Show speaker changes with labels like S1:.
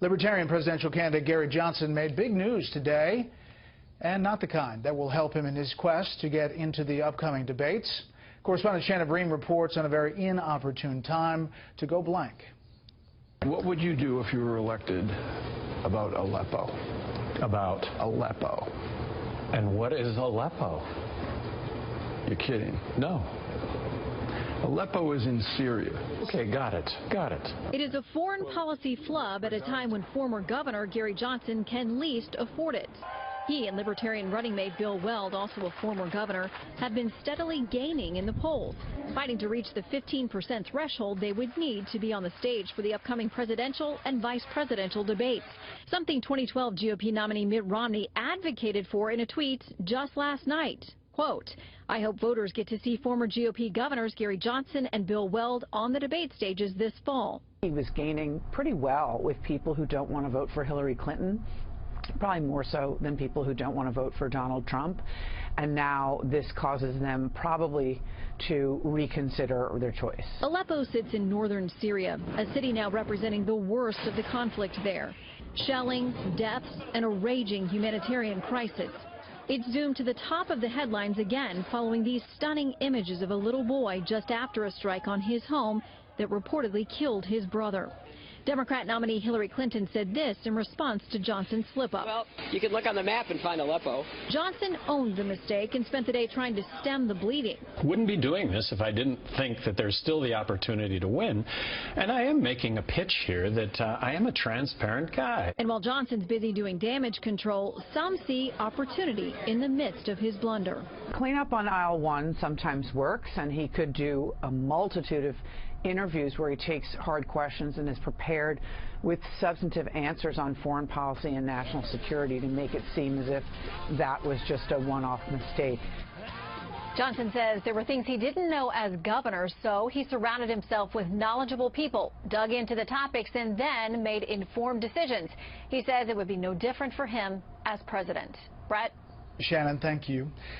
S1: Libertarian presidential candidate Gary Johnson made big news today, and not the kind that will help him in his quest to get into the upcoming debates. Correspondent Shannon Bream reports on a very inopportune time to go blank.
S2: What would you do if you were elected about Aleppo?
S3: About
S2: Aleppo.
S3: And what is Aleppo?
S2: You're kidding.
S3: No.
S2: Aleppo is in Syria.
S3: Okay, got it.
S4: It is a foreign policy flub at a time when former Governor Gary Johnson can least afford it. He and Libertarian running mate Bill Weld, also a former governor, have been steadily gaining in the polls, fighting to reach the 15% threshold they would need to be on the stage for the upcoming presidential and vice presidential debates, something 2012 GOP nominee Mitt Romney advocated for in a tweet just last night. Quote, "I hope voters get to see former GOP governors Gary Johnson and Bill Weld on the debate stages this fall."
S5: He was gaining pretty well with people who don't want to vote for Hillary Clinton, probably more so than people who don't want to vote for Donald Trump. And now this causes them probably to reconsider their choice.
S4: Aleppo sits in northern Syria, a city now representing the worst of the conflict there. Shelling, deaths, and a raging humanitarian crisis. It's zoomed to the top of the headlines again following these stunning images of a little boy just after a strike on his home that reportedly killed his brother. Democrat nominee Hillary Clinton said this in response to Johnson's slip-up.
S6: Well, you can look on the map and find Aleppo.
S4: Johnson owned the mistake and spent the day trying to stem the bleeding.
S3: Wouldn't be doing this if I didn't think that there's still the opportunity to win. And I am making a pitch here that I am a transparent guy.
S4: And while Johnson's busy doing damage control, some see opportunity in the midst of his blunder.
S5: Cleanup on aisle one sometimes works, and he could do a multitude of interviews where he takes hard questions and is prepared with substantive answers on foreign policy and national security to make it seem as if that was just a one-off mistake.
S4: Johnson says there were things he didn't know as governor, so he surrounded himself with knowledgeable people, dug into the topics, and then made informed decisions. He says it would be no different for him as president. Brett?
S1: Shannon, thank you.